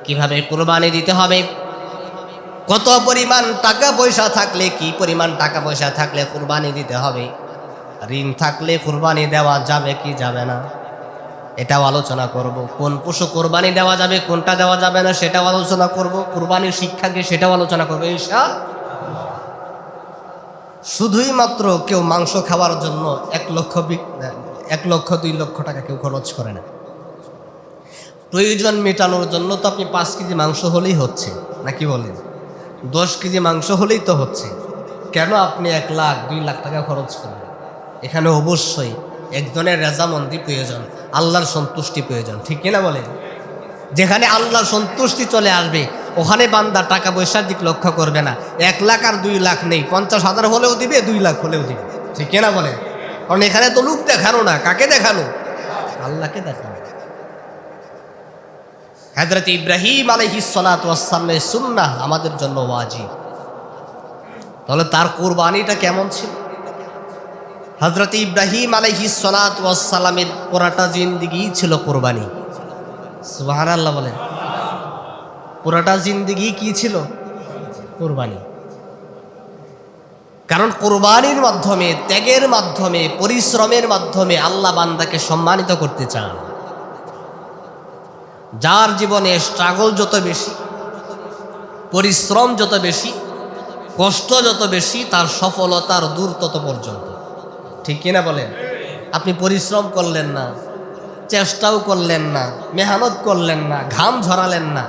[SPEAKER 1] কিভাবে কুরবানি দিতে হবে, কত পরিমাণ টাকা পয়সা থাকলে, কি পরিমাণ টাকা পয়সা থাকলে কুরবানি দিতে হবে, ঋণ থাকলে কুরবানি দেওয়া যাবে কি যাবে না এটাও আলোচনা করব। কোন পশু কুরবানি দেওয়া যাবে, কোনটা দেওয়া যাবে না সেটাও আলোচনা করব। কুরবানির শিক্ষা কি সেটাও আলোচনা করবো ইনশাআল্লাহ। শুধুই মাত্র কেউ মাংস খাওয়ার জন্য 1 লক্ষ 2 লক্ষ টাকা কেউ খরচ করে না। প্রয়োজন মেটানোর জন্য তো আপনি 5 কেজি মাংস হলেই হচ্ছে, নাকি বলেন? 10 কেজি মাংস হলেই তো হচ্ছে। কেন আপনি 1 লাখ 2 লাখ টাকা খরচ করবেন? এখানে অবশ্যই একজনের রেজামন্দি প্রয়োজন, আল্লাহর সন্তুষ্টি প্রয়োজন, ঠিক কিনা বলেন? যেখানে আল্লাহর সন্তুষ্টি চলে আসবে ওখানে বান্দা টাকা পয়সার দিক লক্ষ্য করবে না। 1 লাখ আর 2 লাখ নেই, 50,000 হলেও দিবে, 2 লাখ হলেও দিবে, ঠিক কিনা বলেন? কারণ এখানে তো লোক দেখানো না, কাকে দেখানো? আল্লাহকে দেখানো। হযরত ইব্রাহিম আলাইহিস সালাতু ওয়াস সালামের সুন্নাহ আমাদের জন্য ওয়াজিব। তাহলে তার কুরবানিটা কেমন ছিল? হযরত ইব্রাহিম আলাইহিস সালাতু ওয়াস সালামের পুরাটা জিন্দেগি ছিল কুরবানি। সুবহানাল্লাহ বলেন। পুরাটা জিন্দেগি কি ছিল? কুরবানি। কারণ কুরবানির মাধ্যমে, ত্যাগের মাধ্যমে, পরিশ্রমের মাধ্যমে আল্লাহ বান্দাকে সম্মানিত করতে চান। যার জীবনে স্ট্রাগল যত বেশি, পরিশ্রম যত বেশি, কষ্ট যত বেশি, তার সফলতার দূর তত পর্যন্ত, ঠিক কিনা বলেন? আপনি পরিশ্রম করলেন না, চেষ্টাও করলেন না, মেহনত করলেন না, ঘাম ঝরালেন না,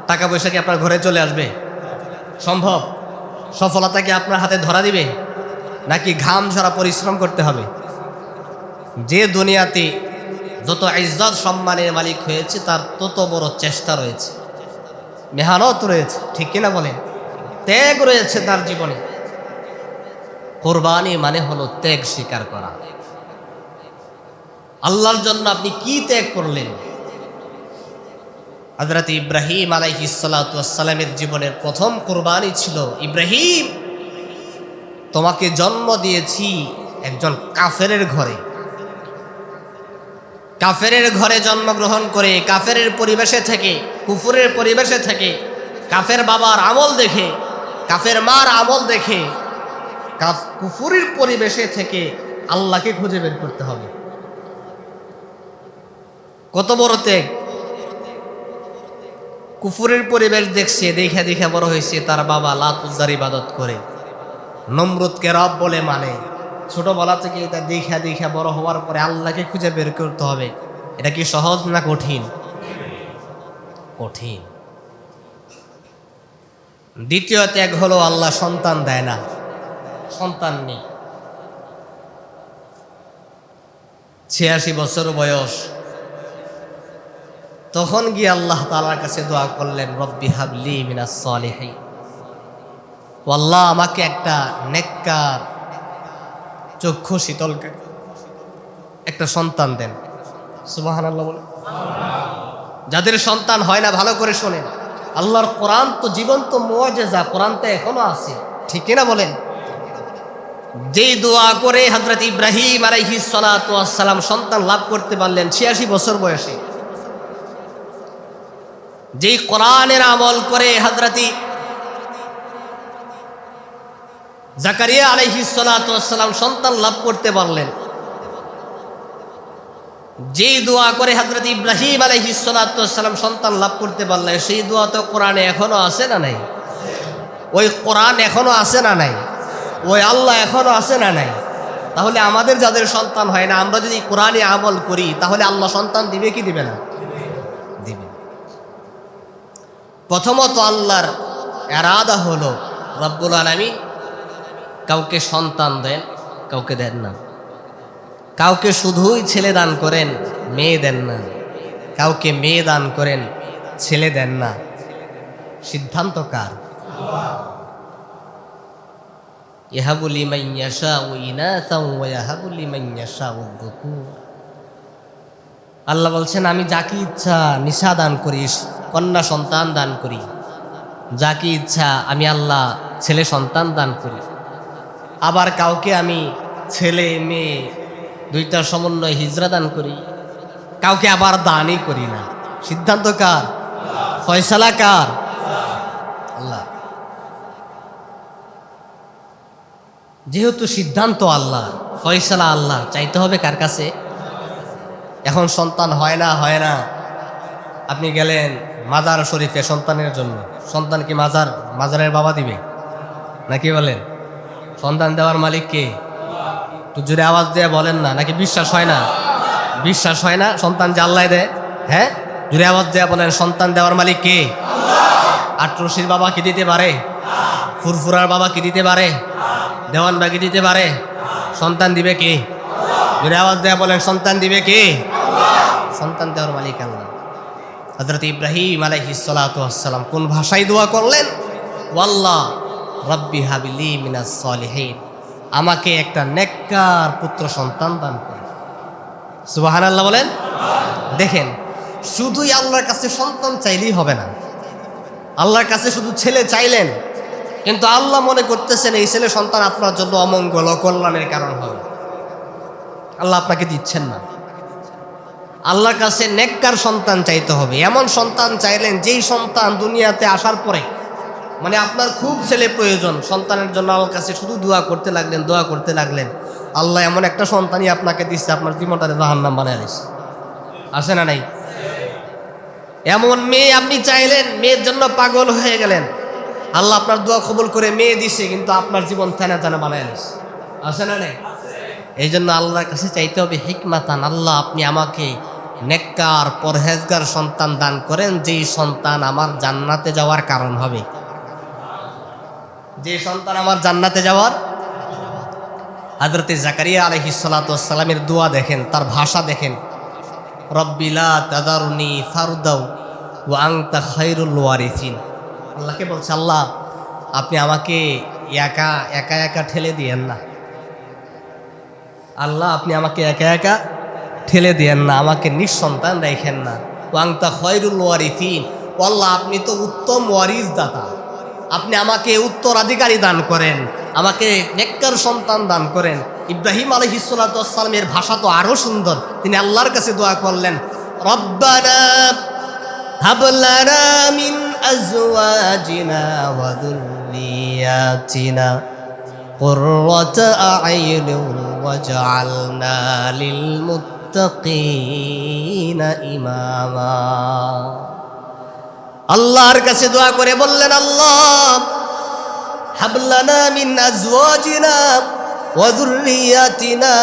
[SPEAKER 1] টাকা পয়সা কি আপনার ঘরে চলে আসবে? সম্ভব? সফলতা কি আপনার হাতে ধরা দিবে? নাকি ঘাম ঝরা পরিশ্রম করতে হবে? যে দুনিয়াতে যত ইজ্জত সম্মানের মালিক হয়েছে তার তত বড় চেষ্টা রয়েছে, মেহনত রয়েছে, ঠিক কিনা বলেন? ত্যাগ রয়েছে তার জীবনে। কুরবানি মানে হলো ত্যাগ স্বীকার করা। আল্লাহর জন্য আপনি কি ত্যাগ করলেন? হযরত ইব্রাহিম আলাইহিস সালাতু ওয়াস সালামের জীবনের প্রথম কুরবানি ছিল, ইব্রাহিম তোমাকে জন্ম দিয়েছি একজন কাফেরের ঘরে। কাফেরের ঘরে জন্মগ্রহণ করে, কাফেরের পরিবেশে থেকে, কুফরের পরিবেশে থেকে, কাফের বাবার আমল দেখে, কাফের মার আমল দেখে, কুফরের পরিবেশে থেকে আল্লাহকে খুঁজে বের করতে হবে। কত বড় ত্যাগ! কুফরের পরিবেশ দেখছে, দেখে দেখে বড় হয়েছে। তার বাবা লাত উজ্জার ইবাদত করে, নমরুদকে রব বলে মানে। ছোটবেলা থেকে এটা দেখা দেখা বড় হওয়ার পরে আল্লাহকে খুঁজে বের করতে হবে। এটা কি সহজ না কঠিন? কঠিন। দ্বিতীয় ত্যাগ হলো আল্লাহ সন্তান দেয় না, সন্তান নেই। 86 বছর বয়স, তখন গিয়ে আল্লাহ তাআলার কাছে দোয়া করলেন, রব্বি হাবলি মিনাস সালিহিন, ও আল্লাহ আমাকে একটা নেককার, চক্ষু শীতল একটা সন্তান দেন। সুবহানাল্লাহ বলে। যাদের সন্তান হয় না ভালো করে শোনেন, আল্লাহর কোরআন তো জীবন্ত মুআজিজা, কোরআন তো এখনো আছে, ঠিক কিনা বলেন? যেই দোয়া করে হযরত ইব্রাহিম আলাইহিস সালাতু ওয়াস সালাম সন্তান লাভ করতে পারলেন 86 বছর বয়সে, যেই কোরআনের আমল করে হযরত জাকারিয়া আলাইহিস সালাতু ওয়াস সালাম সন্তান লাভ করতে পারলেন, যেই দোয়া করে হযরত ইব্রাহিম আলাইহিস সালাতু ওয়াস সালাম সন্তান লাভ করতে পারলেন, সেই দোয়া তো কোরআনে এখনো আছে না নাই? ওই কোরআন এখনো আছে না নাই? ওই আল্লাহ এখনো আছে না নাই? তাহলে আমাদের যাদের সন্তান হয় না, আমরা যদি কোরআনে আমল করি তাহলে আল্লাহ সন্তান দিবে কি দিবে না? দিবে। প্রথমত আল্লাহর ইরাদা হলো রব্বুল আলামিন কাউকে সন্তান দেন, কাউকে দেন না। কাউকে শুধুই ছেলে দান করেন, মেয়ে দেন না। কাউকে মেয়ে দান করেন, ছেলে দেন না। সিদ্ধান্ত কার? ইয়াহাবু লিমান ইয়াশাউ ইনাসাও ওয়া ইয়াহাবু লিমান ইয়াশাউ যুকুর। আল্লাহ বলছেন, আমি যাকে ইচ্ছা নিশা দান করি, কন্যা সন্তান দান করি। যাকে ইচ্ছা আমি আল্লাহ ছেলে সন্তান দান করি। আবার কাউকে আমি ছেলে মেয়ে দুইটার সমন্বয় হিজরা দান করি, কাউকে আবার দানই করি না। সিদ্ধান্ত কার? ফয়সালা কার? আল্লাহ। যেহেতু সিদ্ধান্ত আল্লাহ, ফয়সালা আল্লাহ, চাইতে হবে কার কাছে? এখন সন্তান হয় না, আপনি গেলেন মাজার শরীফে সন্তানের জন্য, সন্তান কি মাজারের বাবা দিবে নাকি? বলেন, সন্তান দেওয়ার মালিক কে? একটু জোরে আওয়াজ দিয়ে বলেন না, নাকি বিশ্বাস হয় না? বিশ্বাস হয় না সন্তান যে আল্লাহ দেয়? হ্যাঁ, জোরে আওয়াজ দিয়ে বলেন, সন্তান দেওয়ার মালিক কে? আটরশির বাবা কি দিতে পারে? ফুরফুরার বাবা কি দিতে পারে? দেওয়ান বাকি দিতে পারে? সন্তান দিবে কে? জোরে আওয়াজ দিয়ে বলেন, সন্তান দিবে কে? সন্তান দেওয়ার মালিক আল্লাহ। হযরত ইব্রাহিম আলাইহিস সালাতু ওয়াস সালাম কোন ভাষায় দোয়া করলেন? ওয়াল্লাহ রাব্বি হাবলি মিনাস সলিহিন, আমাকে একটা নেককার পুত্র সন্তান দান করুন। সুবহানাল্লাহ বলেন। দেখেন, শুধুই আল্লাহর কাছে সন্তান চাইলেই হবে না। আল্লাহর কাছে শুধু ছেলে চাইলেন, কিন্তু আল্লাহ মনে করতেছেন এই ছেলে সন্তান আপনার জন্য অমঙ্গল অকল্যাণের কারণ হবে, আল্লাহ আপনাকে দিচ্ছেন না। আল্লাহর কাছে নেককার সন্তান চাইতে হবে। এমন সন্তান চাইলেন যেই সন্তান দুনিয়াতে আসার পরে, মানে আপনার খুব ছেলে প্রয়োজন, সন্তানের জন্য আল্লাহর কাছে শুধু দোয়া করতে লাগলেন, আল্লাহ এমন একটা সন্তানই আপনাকে দিচ্ছে, আপনার জীবনটাতে জাহান্নাম বানায় দিচ্ছে। আছে না নাই? এমন মেয়ে আপনি চাইলেন, মেয়ের জন্য পাগল হয়ে গেলেন, আল্লাহ আপনার দোয়া কবুল করে মেয়ে দিছে, কিন্তু আপনার জীবন থানা বানায় দিচ্ছে। আছে না নাই? এই জন্য আল্লাহর কাছে চাইতে হবে হিকমাতান, আল্লাহ আপনি আমাকে নেককার পরহেজগার সন্তান দান করেন, যেই সন্তান আমার জান্নাতে যাওয়ার কারণ হবে, যে সন্তান আমার জান্নাতে যাওয়ার। হযরতে জাকারিয়া আলাইহিস সালাতু ওয়াস সালামের দোয়া দেখেন, তার ভাষা দেখেন, রব্বি লা তাযারনি ফারদাও ওয়া আনতা খায়রুল ওয়ারিসিন। আল্লাহকে বলছে, আল্লাহ আপনি আমাকে একা একা ঠেলে দিয়েন না, আল্লাহ আপনি আমাকে একা ঠেলে দিয়েন না, আমাকে নিঃসন্তান রাখেন না। ওয়া আনতা খায়রুল ওয়ারিসিন, আল্লাহ আপনি তো উত্তম ওয়ারিস দাতা, আপনি আমাকে উত্তরাধিকারী দান করেন, আমাকে নেককার সন্তান দান করেন। ইব্রাহিম আলাইহিস সালাতু ওয়াস সালামের ভাষা তো আরো সুন্দর, তিনি আল্লাহর কাছে দোয়া করলেন, রব্বানা হাব লানা মিন আজওয়াজিনা ওয়া যুররিয়াতিনা কুররাতা আ'য়ুনিন ওয়াজআলনা লিল মুত্তাকিনা ইমামা। আল্লাহর কাছে দোয়া করে বললেন, আল্লাহ হাবলানা মিন আজওয়াজিনা ওয়া যুররিয়াতিনা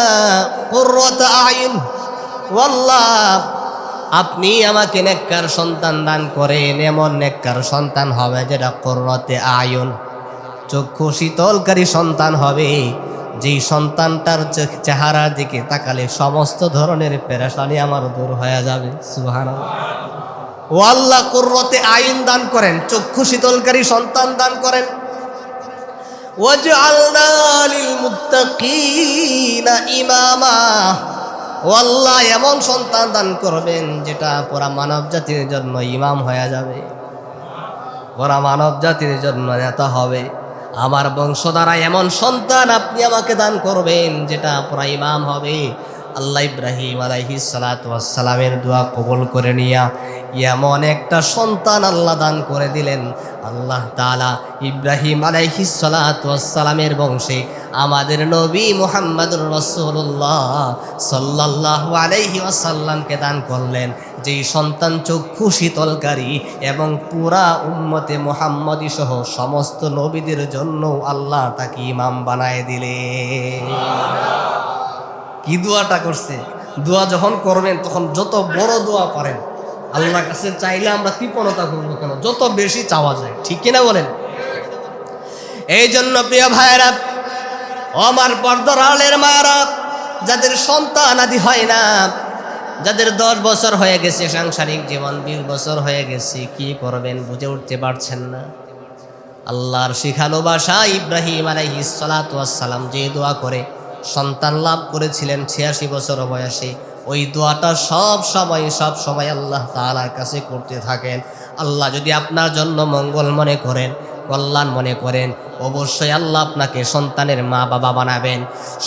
[SPEAKER 1] কুররাতা আ'য়ুন, আল্লাহ আপনি আমাকে নেককার সন্তান দান করেন, এমন নেককার সন্তান হবে যেটা কুররাতে আ'য়ুন, চক্ষু শীতলকারী সন্তান হবে, যেই সন্তানটার চেহারার দিকে তাকালে সমস্ত ধরনের পেরেশানি আমার দূর হয়ে যাবে। সুবহানাল্লাহ। ও আল্লাহ কুররাতে আইন দান করেন, চক্ষু শীতলকারী সন্তান দান করেন। ওয়াজআলনা লিল মুত্তাকিনা ইমামা, ও আল্লাহ এমন সন্তান দান করবেন যেটা পুরা মানব জাতির জন্য ইমাম হয়ে যাবে, পুরা মানব জাতির জন্য নেতা হবে। আমার বংশধারা এমন সন্তান আপনি আমাকে দান করবেন যেটা পুরা ইমাম হবে। আল্লাহ ইব্রাহিম আলাইহিস সালাতু ওয়াস সালামের দোয়া কবুল করে নিয়া এমন একটা সন্তান আল্লাহ দান করে দিলেন। আল্লাহ তাআলা ইব্রাহিম আলাইহিস সালাতু ওয়াস সালামের বংশে আমাদের নবী মুহাম্মদুর রাসূলুল্লাহ সাল্লাল্লাহু আলাইহি ওয়াসাল্লামকে দান করলেন, যেই সন্তান চক্ষু শীতলকারী এবং পুরা উম্মতে মুহাম্মদী সহ সমস্ত নবীদের জন্য আল্লাহ তাকে ইমাম বানায় দিলেন। কি দোয়াটা করছে! দোয়া যখন করবেন তখন যত বড় দোয়া করেন, আল্লাহর কাছে চাইলে আমরা কৃপণতা করবো কেন? যত বেশি চাওয়া যায়, ঠিক কিনা বলেন? এই জন্য প্রিয় ভাইয়েরা, আমার পর্দার আড়ালের মায়েরা, যাদের সন্তান আদি হয় না, যাদের 10 বছর হয়ে গেছে সাংসারিক জীবন, 20 বছর হয়ে গেছে, কি করবেন বুঝে উঠতে পারছেন না, আল্লাহর শিখানো ভাষা ইব্রাহিম আলাইহিস সালাতু ওয়াস সালাম যে দোয়া করে সন্তান লাভ করেছিলেন 86 বছর বয়সে, ওই দোয়াটা সব সময় আল্লাহ তাআলার কাছে করতে থাকেন। আল্লাহ যদি আপনার জন্য মঙ্গল মনে করেন, কল্যাণ মনে করেন, অবশ্যই আল্লাহ আপনাকে সন্তানের মা বাবা বানাবেন।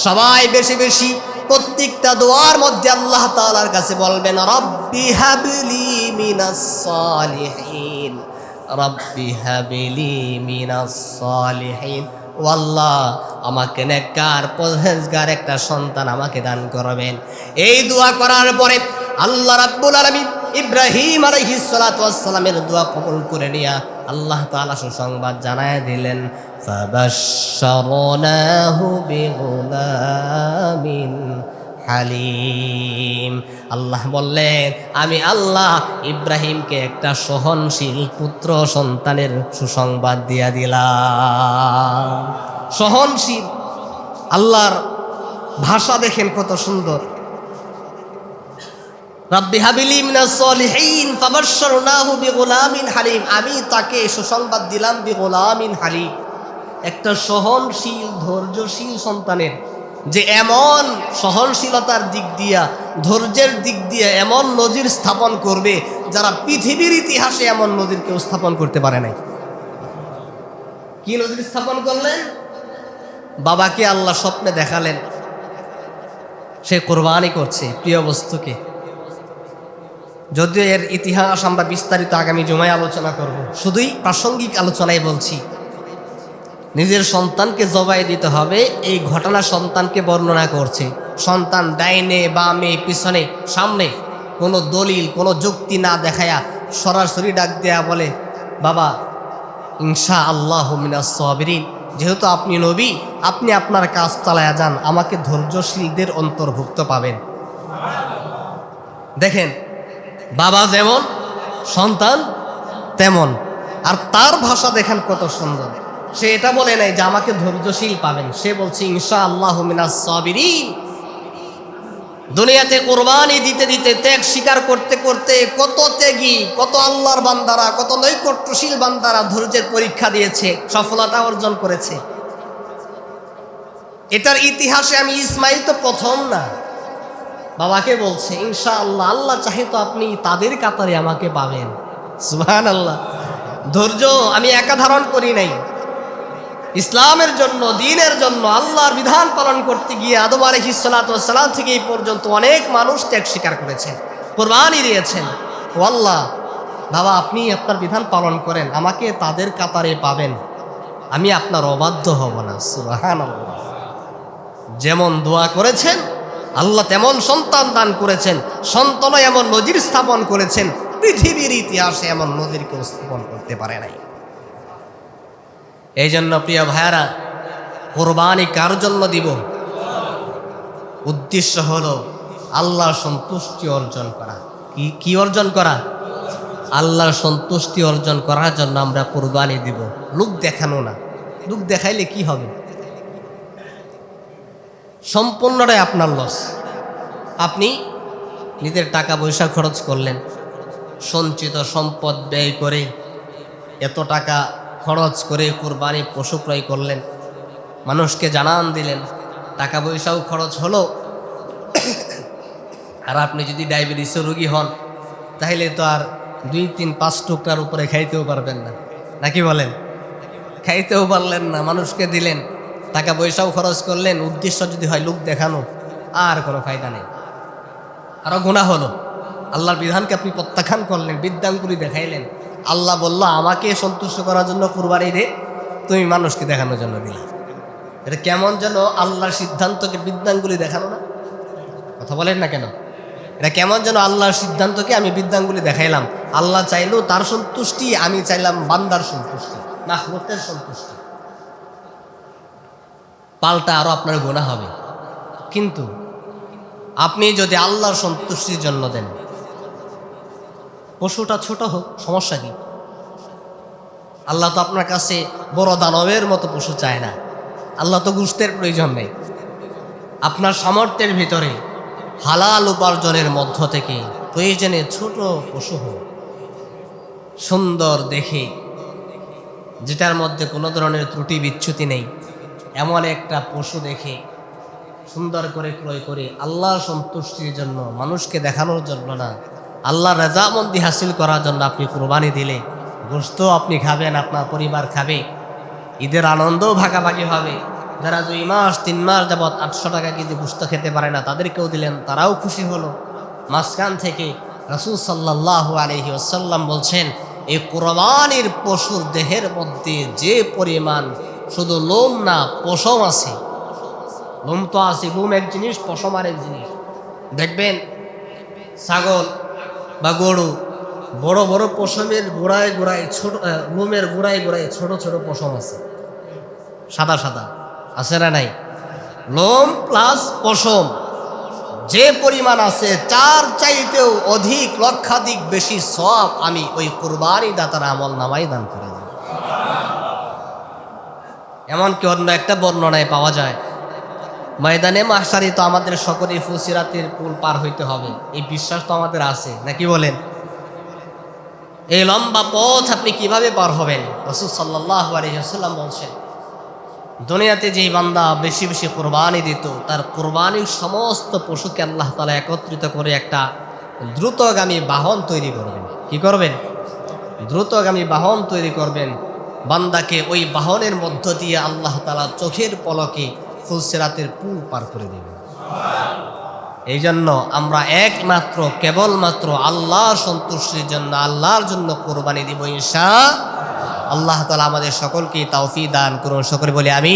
[SPEAKER 1] সবাই বেশি বেশি প্রত্যেকটা দোয়ার মধ্যে আল্লাহ তাআলার কাছে বলবেন, রব্বি হাবলি মিনাস সালিহিন, রব্বি হাবলি মিনাস সালিহিন, ও আল্লাহ, আমাকে নেককার পরহেজগার একটা সন্তান আমাকে দান করবেন। এই দোয়া করার পরে আল্লাহ রাব্বুল আলামিন ইব্রাহিম আলাইহিস সালাতু ওয়াস সালামের দোয়া কবুল করে নিয়া আল্লাহ তাআলা সুসংবাদ জানায় দিলেন, ফাবাশশারনাহু বিগুলামিন হালিম। আল্লাহ বললেন, আমি আল্লাহ ইব্রাহিমকে একটা সহনশীল পুত্র সন্তানের সুসংবাদ দিয়া দিলাম। সহনশীল, আল্লাহর ভাষা দেখেন কত সুন্দর। রাব্বি হাবিলি মিনাস সলিহিন ফাবাশশারনাহু বিগুলামিন হালিম। আমি তাকে সুসংবাদ দিলাম বিগুলামিন হালিম, একটা সহনশীল ধৈর্যশীল সন্তানের, যে এমন সহনশীলতার দিক দিয়া ধৈর্যের দিক দিয়ে এমন নজির স্থাপন করবে যারা পৃথিবীর ইতিহাসে এমন নজির কেউ স্থাপন করতে পারে নাই। কি নজির স্থাপন করলেন? বাবাকে আল্লাহ স্বপ্নে দেখালেন, সে কোরবানি করছে প্রিয় বস্তুকে। যদিও এর ইতিহাস আমরা বিস্তারিত আগামী জুমায় আলোচনা করব, শুধুই প্রাসঙ্গিক আলোচনায় বলছি। নিজের সন্তানকে জবাই দিতে হবে, এই ঘটনা সন্তানকে বর্ণনা করছে। সন্তান ডাইনে বামে পিছনে সামনে কোনো দলিল কোনো যুক্তি না দেখায়া সরাসরি ডাক দেয়া বলে, বাবা ইনশাআল্লাহু মিনাস সাবিরিন, যেহেতু আপনি নবী, আপনি আপনার কাজ চালায়া যান, আমাকে ধৈর্যশীলদের অন্তর্ভুক্ত পাবেন। দেখেন, বাবা যেমন সন্তান তেমন, আর তার ভাষা দেখেন কত সুন্দর। সে এটা বলে নাই যে আমাকে ধৈর্যশীল পাবেন, সে বলছে ইনশাআল্লাহু মিনাস সাবিরিন। দুনিয়াতে কোরবানি দিতে দিতে ত্যাগ স্বীকার করতে করতে কত ত্যাগী, কত আল্লাহর বান্দারা, কত নৈকট্যশীল বান্দারা ধৈর্যের পরীক্ষা দিয়েছে, সফলতা অর্জন করেছে। এটার ইতিহাসে আমি ইসমাইল তো প্রথম না। বাবাকে বলছে ইনশাআল্লাহ, আল্লাহ চাহে তো আপনি তাদের কাতারে আমাকে পাবেন। সুবহানাল্লাহ। ধৈর্য আমি একা ধারণ করি নাই, ইসলামের জন্য, দ্বীনের জন্য, আল্লাহর বিধান পালন করতে গিয়ে আদম আলাইহিস সালাতু ওয়াস সালাম থেকে এই পর্যন্ত অনেক মানুষ ত্যাগ স্বীকার করেছেন, কোরবানি দিয়েছেন। ও আল্লাহ, বাবা আপনি আপনার বিধান পালন করেন, আমাকে তাদের কাতারে পাবেন, আমি আপনার অবাধ্য হব না। সুবহানাল্লাহ। যেমন দোয়া করেছেন আল্লাহ তেমন সন্তান দান করেছেন, সন্তানও এমন নজির স্থাপন করেছেন, পৃথিবীর ইতিহাসে এমন নজির কেউ স্থাপন করতে পারে নাই। এই জন্য প্রিয় ভাইয়ারা, কোরবানি কার জন্য দিব? উদ্দেশ্য হলো আল্লাহর সন্তুষ্টি অর্জন করা। কি অর্জন করা? আল্লাহর সন্তুষ্টি অর্জন করার জন্য আমরা কোরবানি দিব, লোক দেখানো না। লোক দেখাইলে কি হবে? সম্পূর্ণটাই আপনার লস। আপনি নিজের টাকা পয়সা খরচ করলেন, সঞ্চিত সম্পদ ব্যয় করে এত টাকা খরচ করে কোরবানি পশু ক্রয় করলেন, মানুষকে জানান দিলেন, টাকা পয়সাও খরচ হলো। আর আপনি যদি ডায়াবেটিসের রোগী হন, তাহলে তো আর 2, 3, 5 টুকরার উপরে খাইতেও পারবেন না, নাকি বলেন? খাইতেও পারলেন না, মানুষকে দিলেন, টাকা পয়সাও খরচ করলেন, উদ্দেশ্য যদি হয় লোক দেখানো, আর কোনো ফায়দা নেই, আরও গুনাহ হলো। আল্লাহর বিধানকে আপনি প্রত্যাখ্যান করলেন, বিদ্যাঙ্গুলি দেখাইলেন। আল্লাহ বলল আমাকে সন্তুষ্ট করার জন্য কুরবানি দে, তুমি মানুষকে দেখানোর জন্য দিলা। এটা কেমন যেন আল্লাহর সিদ্ধান্তকে বিদ্যাঙ্গুলি দেখানো না? কথা বলেন না কেন? এটা কেমন যেন আল্লাহর সিদ্ধান্তকে আমি বিদ্যাঙ্গুলি দেখাইলাম। আল্লাহ চাইলেও তার সন্তুষ্টি, আমি চাইলাম বান্দার সন্তুষ্টি, মাখলুকের সন্তুষ্টি। পাল্টা আরও আপনার গুনাহ হবে। কিন্তু আপনি যদি আল্লাহর সন্তুষ্টির জন্য দেন, পশুটা ছোট হোক, সমস্যা কি? আল্লাহ তো আপনার কাছে বড় দানবের মতো পশু চায় না। আল্লাহ তো গোশতের প্রয়োজন নেই। আপনার সামর্থ্যের ভিতরে হালাল উপার্জনের মধ্য থেকে প্রয়োজনে ছোট পশু হোক, সুন্দর দেখে, যেটার মধ্যে কোনো ধরনের ত্রুটি বিচ্যুতি নেই, এমন একটা পশু দেখে সুন্দর করে ক্রয় করে আল্লাহর সন্তুষ্টির জন্য, মানুষকে দেখানোর জন্য না, আল্লাহর রাজামন্দি হাসিল করার জন্য আপনি কুরবানি দিলে, গোশত আপনি খাবেন, আপনার পরিবার খাবে, ঈদের আনন্দও ভাগাভাগি হবে। যারা 2 মাস 3 মাস যাবৎ 800 টাকা কেজি গোশত খেতে পারে না, তাদেরকেও দিলেন, তারাও খুশি হলো। মাঝখান থেকে রাসূল সাল্লাল্লাহু আলাইহি ওয়াসাল্লাম বলছেন, এই কুরবানির পশুর দেহের মধ্যে যে পরিমাণ শুধু লোম না, পশম আছে। লোম তো আছে, লোম এক জিনিস, পশম আর এক জিনিস। দেখবেন ছাগল বা গরু বড় বড় পশমের গোড়ায় গোড়ায় ছোট, লোমের গোড়ায় গোড়ায় ছোট ছোট পশম আছে, সাদা সাদা, আছে না নাই? লোম প্লাস পশম যে পরিমাণ আছে, চার চাইতেও অধিক, লক্ষাধিক বেশি সওয়াব আমি ওই কুরবানি দাতার আমল নামাই দান করে দেব। এমনকি অন্য একটা বর্ণনায় পাওয়া যায়, ময়দানে মাহশারে তো আমাদের সকলেই ফুলসিরাতের পুল পার হইতে হবে, এই বিশ্বাস তো আমাদের আছে, নাকি বলেন? এই লম্বা পথ আপনি কিভাবে পার হবেন? রাসূল সাল্লাল্লাহু আলাইহি ওয়াসাল্লাম বলছেন, দুনিয়াতে যেই বান্দা বেশি বেশি কোরবানি দিত, তার কোরবানির সমস্ত পশুকে আল্লাহ তাআলা একত্রিত করে একটা দ্রুতগামী বাহন তৈরি করবেন। কি করবেন? দ্রুতগামী বাহন তৈরি করবেন। বান্দাকে ওই বাহনের মধ্য দিয়ে আল্লাহ তাআলা চোখের পলকে ফুলসিরাতের পুল পার করে দেবেন। এই জন্য আমরা একমাত্র কেবলমাত্র আল্লাহর সন্তুষ্টির জন্য, আল্লাহর জন্য কোরবানি দিব ইনশাআল্লাহ। আল্লাহ তাআলা আমাদের সকলকে তৌফিক দান করুন। সকলে বলি আমিন।